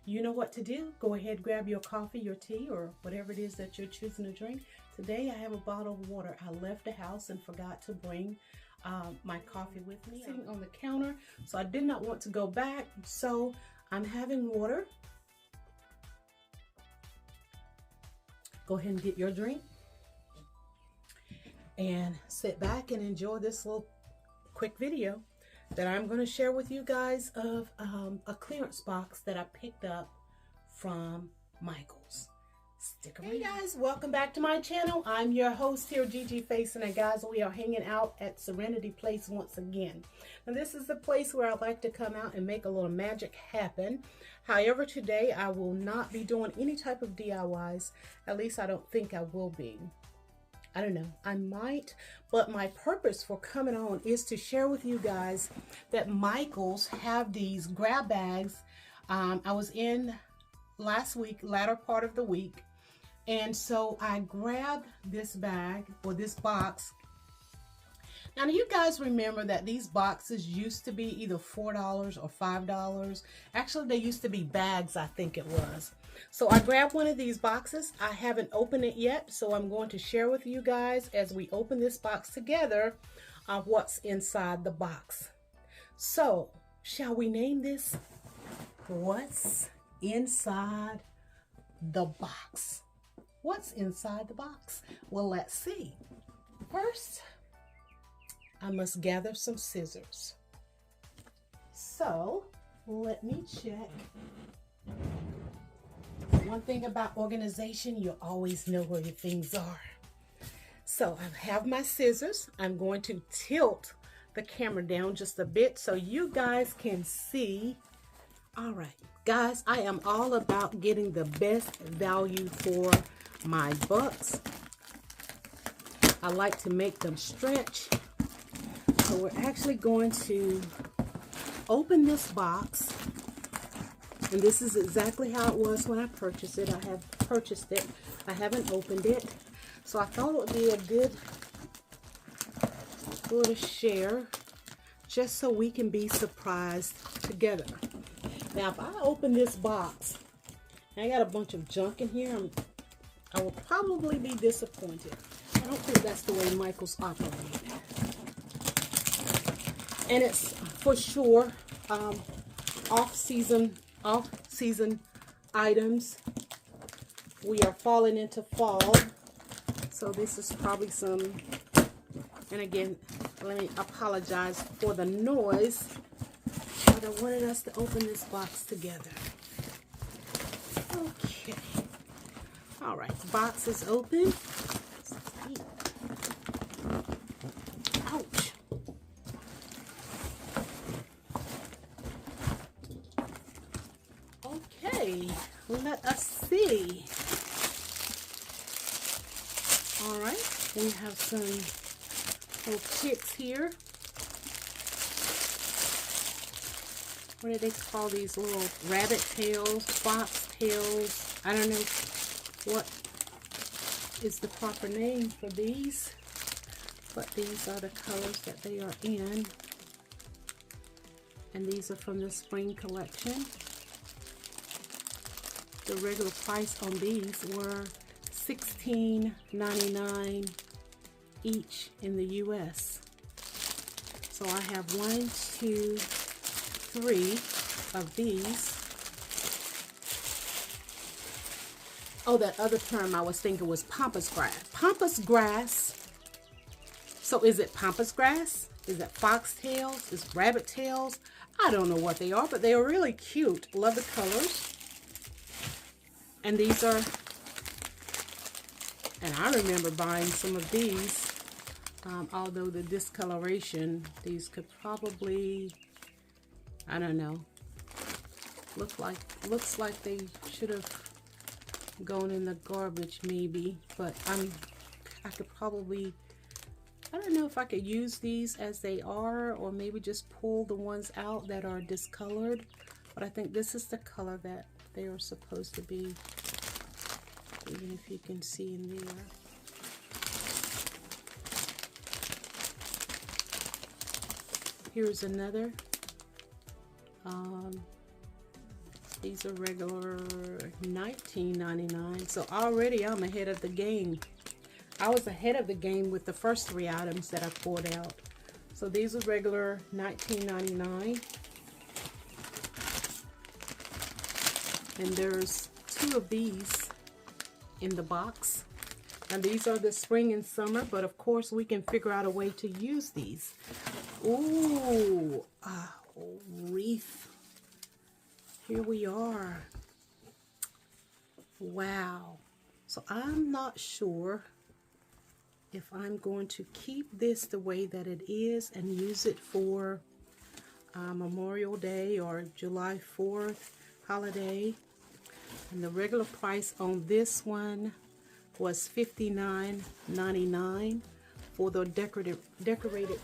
You know what to do. Go ahead, grab your coffee, your tea, or whatever it is that you're choosing to drink. Today I have a bottle of water. I left the house and forgot to bring my coffee with me. Sitting on the counter, so I did not want to go back. So I'm having water. Go ahead and get your drink and sit back and enjoy this little quick video that I'm going to share with you guys of a clearance box that I picked up from Michael's. Stick around. Hey guys, welcome back to my channel. I'm your host here, Gigi Facing, and guys, we are hanging out at Serenity Place once again. Now this is the place where I like to come out and make a little magic happen. However, today I will not be doing any type of DIYs. At least I don't think I will be. I don't know, I might, but my purpose for coming on is to share with you guys that Michael's have these grab bags. I was in last week, latter part of the week, and so I grabbed this bag or this box. Now, do you guys remember that these boxes used to be either $4 or $5? Actually, they used to be bags, I think it was. So I grabbed one of these boxes. I haven't opened it yet, so I'm going to share with you guys as we open this box together what's inside the box. So, shall we name this What's Inside the Box? What's inside the box? Well, let's see. First, I must gather some scissors. So, let me check. One thing about organization, you always know where your things are. So I have my scissors. I'm going to tilt the camera down just a bit so you guys can see. All right, guys, I am all about getting the best value for my bucks. I like to make them stretch. So we're actually going to open this box. And this is exactly how it was when I purchased it. I have purchased it. I haven't opened it. So I thought it would be a good little share just so we can be surprised together. Now, if I open this box, I got a bunch of junk in here, I will probably be disappointed. I don't think that's the way Michael's operate. And it's for sure off-season items. We are falling into fall, so this is probably some, and again, let me apologize for the noise, but I wanted us to open this box together. Okay. All right, the box is open. Ouch. Okay, let us see. All right, we have some little kits here. What do they call these little rabbit tails, fox tails? I don't know what is the proper name for these, but these are the colors that they are in. And these are from the spring collection. The regular price on these were $16.99 each in the US. So I have 1, 2, 3 of these. Oh, that other term I was thinking was pampas grass. Pampas grass. So is it pampas grass? Is it foxtails? Is rabbit tails? I don't know what they are, but they are really cute. Love the colors. And these are, and I remember buying some of these, although the discoloration, these could probably, I don't know, looks like they should have gone in the garbage maybe, but I could probably, I don't know if I could use these as they are, or maybe just pull the ones out that are discolored, but I think this is the color that they are supposed to be, even if you can see in there. Here's another These are regular $19.99. So already I'm ahead of the game. I was ahead of the game with the first 3 items that I pulled out. So these are regular $19.99. And there's 2 of these in the box. And these are the spring and summer, but of course we can figure out a way to use these. Ooh, a wreath. Here we are. Wow. So I'm not sure if I'm going to keep this the way that it is and use it for Memorial Day or July 4th holiday. And the regular price on this one was $59.99 for the decorated.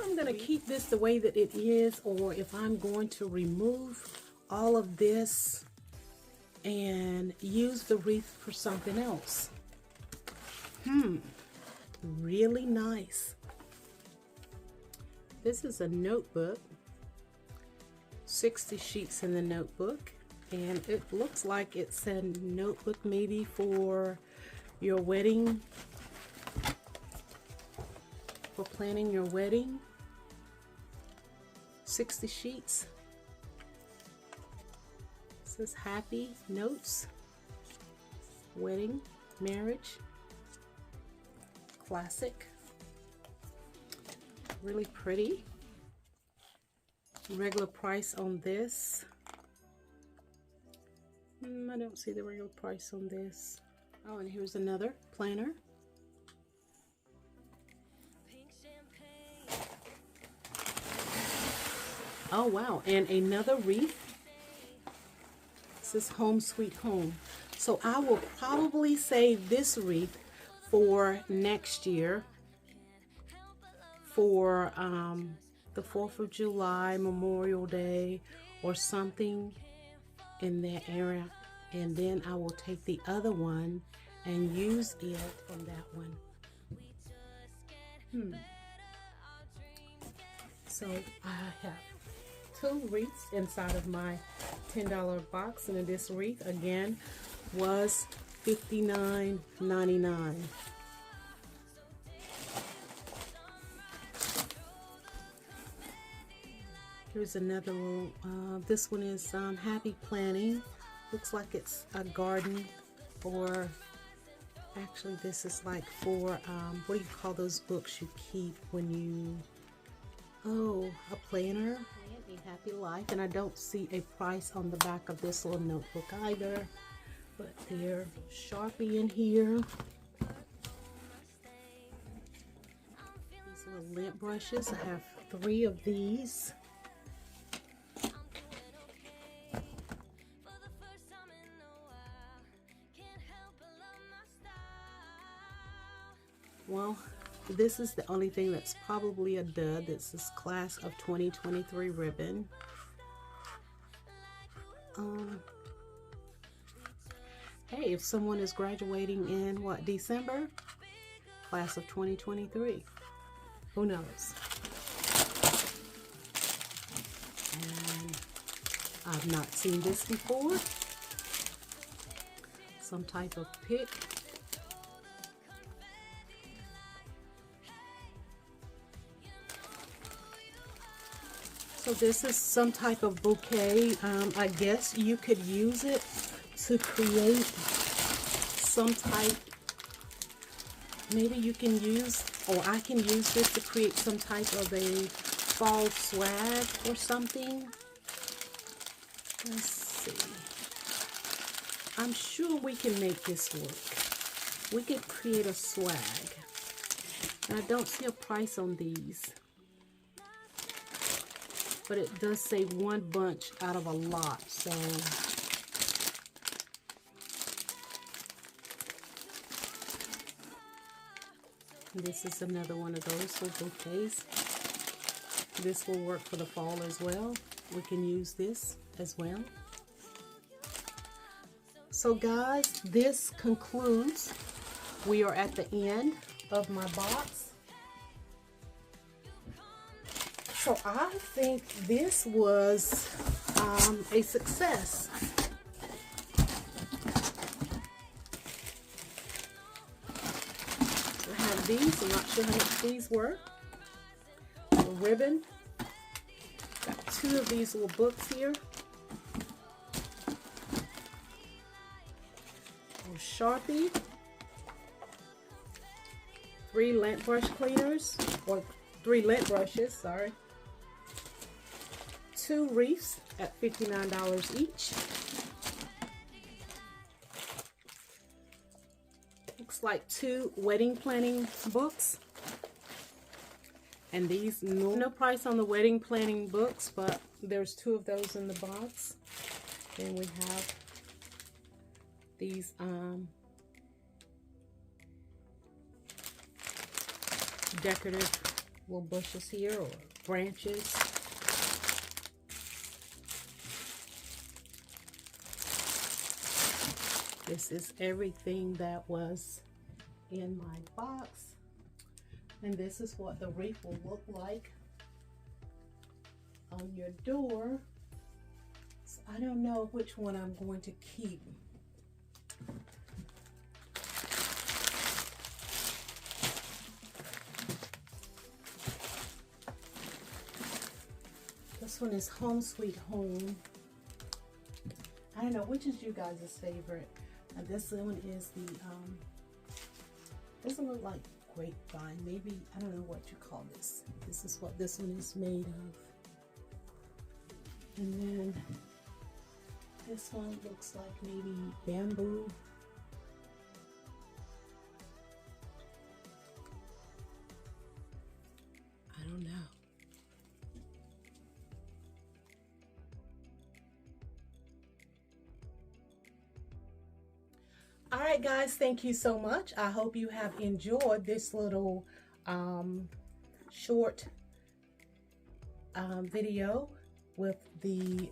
I'm going to keep this the way that it is, or if I'm going to remove all of this and use the wreath for something else. Really nice. This is a notebook. 60 sheets in the notebook, and it looks like it's a notebook maybe for your wedding, for planning your wedding. 60 sheets. It says happy notes, wedding, marriage, classic, really pretty. Regular price on this, I don't see the regular price on this. Oh, and here's another planner. Oh wow, and another wreath. This is Home Sweet Home. So I will probably save this wreath for next year, for the 4th of July, Memorial Day, or something in that area. And then I will take the other one and use it on that one. So I have 2 wreaths inside of my $10 box, and this wreath again was $59.99. Here's another one. This one is Happy Planning. Looks like it's a garden, or actually this is like for what do you call those books you keep when you, oh, a planner. A Happy Life. And I don't see a price on the back of this little notebook either, but they're Sharpie in here. These little lint brushes, I have 3 of these. Well, this is the only thing that's probably a dud. This is Class of 2023 ribbon. Hey, if someone is graduating in what, December? Class of 2023. Who knows? And I've not seen this before. Some type of pick. So this is some type of bouquet. I guess you could use it to create some type, maybe you can use, or I can use this to create some type of a fall swag or something. Let's see. I'm sure we can make this work. We could create a swag. And I don't see a price on these, but it does say 1 bunch out of a lot, so this is another one of those little bouquets. This will work for the fall as well. We can use this as well. So guys, this concludes. We are at the end of my box. So I think this was a success. these. I'm not sure how much these were. A ribbon. Got 2 of these little books here. A Sharpie. 3 lint brush cleaners, or 3 lint brushes, sorry. 2 wreaths at $59 each. Looks like 2 wedding planning books. And these, no price on the wedding planning books, but there's 2 of those in the box. Then we have these decorative little bushes here, or branches. This is everything that was in my box, and this is what the wreath will look like on your door. So I don't know which one I'm going to keep. This one is Home Sweet Home. I don't know which is you guys' favorite. This one is the, doesn't look like grapevine. Maybe, I don't know what you call this. This is what this one is made of. And then this one looks like maybe bamboo. I don't know. All right, guys, thank you so much. I hope you have enjoyed this little short video with the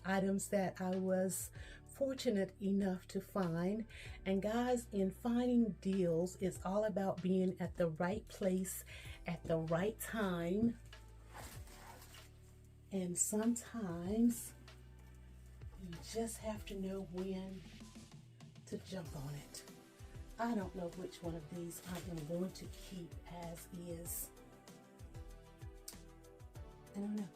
items that I was fortunate enough to find. And guys, in finding deals, it's all about being at the right place at the right time. And sometimes you just have to know when to jump on it. I don't know which one of these I am going to keep as is. I don't know.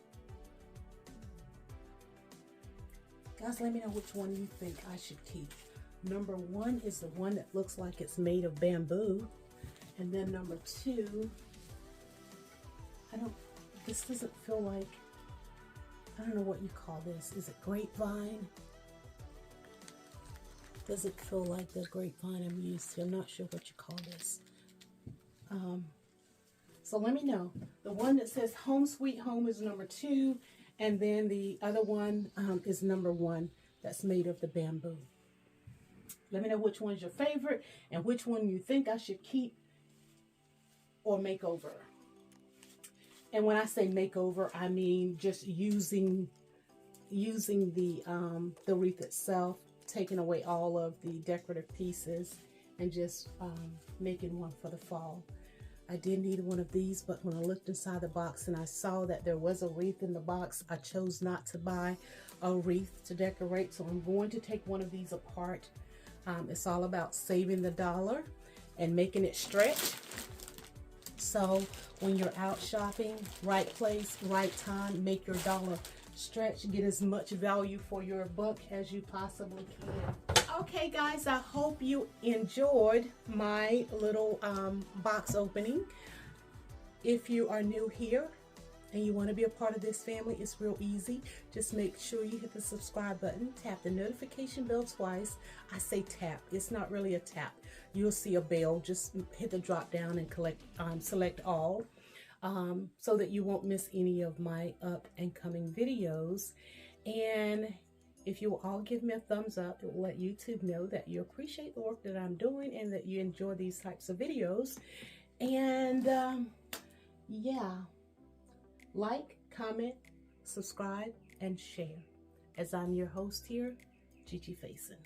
Guys, let me know which one you think I should keep. Number 1 is the one that looks like it's made of bamboo. And then number 2, this doesn't feel like, I don't know what you call this. Is it grapevine? Doesn't feel like the grapevine I'm used to. I'm not sure what you call this. So let me know. The one that says Home Sweet Home is number 2, and then the other one is number 1 that's made of the bamboo. Let me know which one's your favorite and which one you think I should keep or make over. And when I say makeover, I mean just using the wreath itself, taking away all of the decorative pieces and just making one for the fall. I did need one of these, but when I looked inside the box and I saw that there was a wreath in the box, I chose not to buy a wreath to decorate. So I'm going to take one of these apart. It's all about saving the dollar and making it stretch. So when you're out shopping, right place, right time, make your dollar stretch, get as much value for your buck as you possibly can. Okay guys, I hope you enjoyed my little box opening. If you are new here and you want to be a part of this family, it's real easy. Just make sure you hit the subscribe button, tap the notification bell twice. I say tap, it's not really a tap. You'll see a bell. Just hit the drop down and select all. So that you won't miss any of my up and coming videos. And if you will all give me a thumbs up, it will let YouTube know that you appreciate the work that I'm doing and that you enjoy these types of videos. And yeah, like, comment, subscribe, and share. As I'm your host here, Gigi Faison.